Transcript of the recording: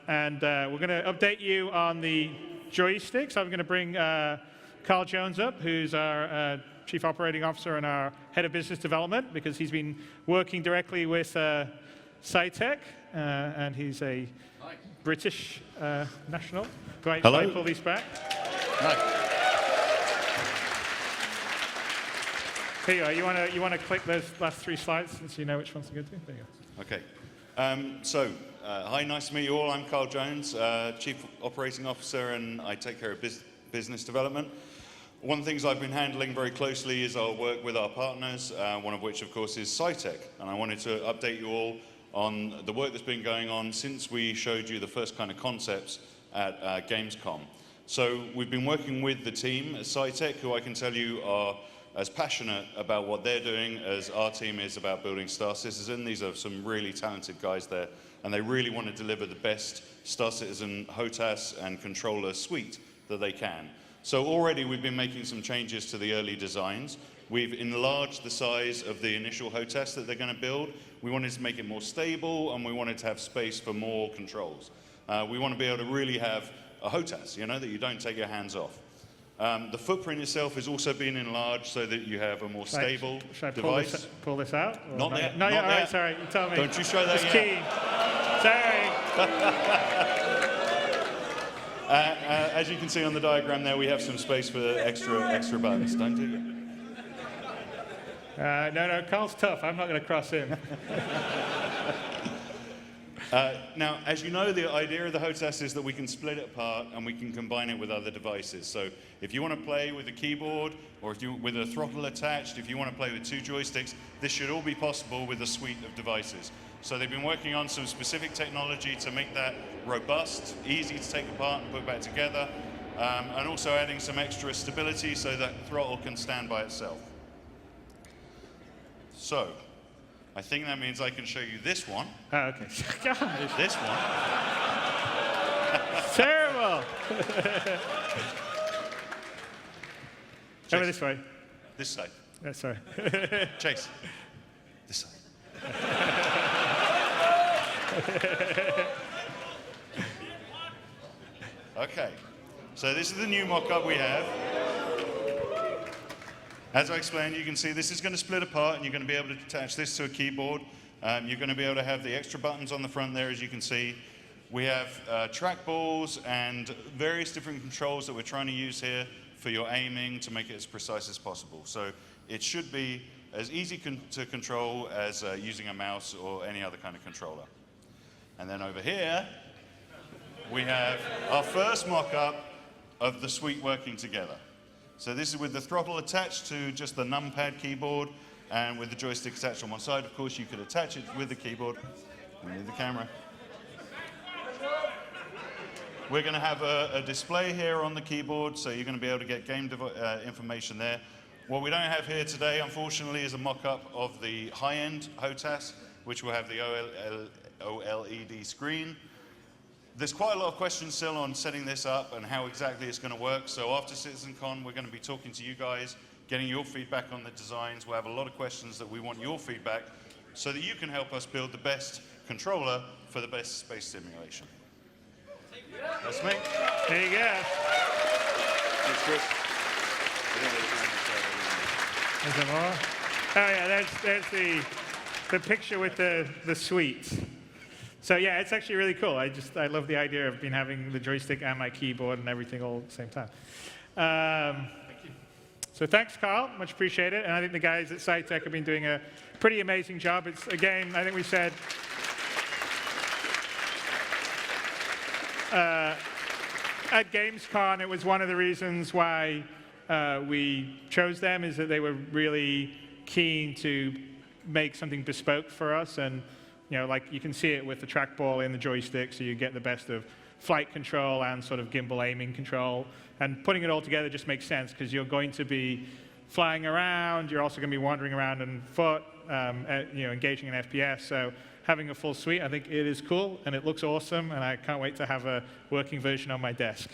And we're going to update you on the joysticks. I'm going to bring Carl Jones up, who's our Chief Operating Officer and our Head of Business Development, because he's been working directly with Saitek, and he's a British national. Great. Hello. Can I pull these back? Hi. Here you are. You want to click those last 3 slides since you know which ones to go to? There you go. Okay. Hi, nice to meet you all. I'm Carl Jones, Chief Operating Officer, and I take care of business development. One of the things I've been handling very closely is our work with our partners, one of which, of course, is Saitek. And I wanted to update you all on the work that's been going on since we showed you the first kind of concepts at Gamescom. So we've been working with the team at Saitek, who I can tell you are as passionate about what they're doing as our team is about building Star Citizen. These are some really talented guys there, and they really want to deliver the best Star Citizen HOTAS and controller suite that they can. So already we've been making some changes to the early designs. We've enlarged the size of the initial HOTAS that they're going to build. We wanted to make it more stable, and we wanted to have space for more controls. We want to be able to really have a HOTAS, you know, that you don't take your hands off. The footprint itself has also been enlarged so that you have a more stable device. Should I pull this out? Not yet. Not yet. All right, sorry. You tell me. Don't you show that it's yet. Key. Sorry. As you can see on the diagram there, we have some space for extra buttons. Don't do it. No, Carl's tough. I'm not going to cross him. Now, as you know, the idea of the HOTAS is that we can split it apart and we can combine it with other devices. So if you want to play with a keyboard or with a throttle attached, if you want to play with 2 joysticks, this should all be possible with a suite of devices. So they've been working on some specific technology to make that robust, easy to take apart and put back together, and also adding some extra stability so that throttle can stand by itself. So I think that means I can show you this one. Oh, okay. This one. Terrible. Over this way. This side. Sorry. Chase. This side. Okay. So this is the new mock-up we have. As I explained, you can see this is going to split apart, and you're going to be able to attach this to a keyboard. You're going to be able to have the extra buttons on the front there, as you can see. We have trackballs and various different controls that we're trying to use here for your aiming to make it as precise as possible. So it should be as easy to control as using a mouse or any other kind of controller. And then over here, we have our first mock-up of the suite working together. So this is with the throttle attached to just the numpad keyboard and with the joystick attached on one side. Of course, you could attach it with the keyboard. We need the camera. We're going to have a display here on the keyboard, so you're going to be able to get game information there. What we don't have here today, unfortunately, is a mock-up of the high-end HOTAS, which will have the OLED screen. There's quite a lot of questions still on setting this up and how exactly it's going to work. So after CitizenCon, we're going to be talking to you guys, getting your feedback on the designs. We'll have a lot of questions that we want your feedback so that you can help us build the best controller for the best space simulation. That's me. There you go. Thanks, Chris. Is there more? Oh yeah, there's the picture with the suite. So yeah, it's actually really cool. I love the idea of having the joystick and my keyboard and everything all at the same time. Thank you. So thanks, Carl. Much appreciated. And I think the guys at Saitek have been doing a pretty amazing job. It's, again, I think we said at Gamescom, it was one of the reasons why we chose them, is that they were really keen to make something bespoke for us. And you know, like you can see it with the trackball in the joystick, so you get the best of flight control and sort of gimbal aiming control. And putting it all together just makes sense, because you're going to be flying around, you're also going to be wandering around on foot, you know, engaging in FPS. So having a full suite, I think it is cool, and it looks awesome, and I can't wait to have a working version on my desk.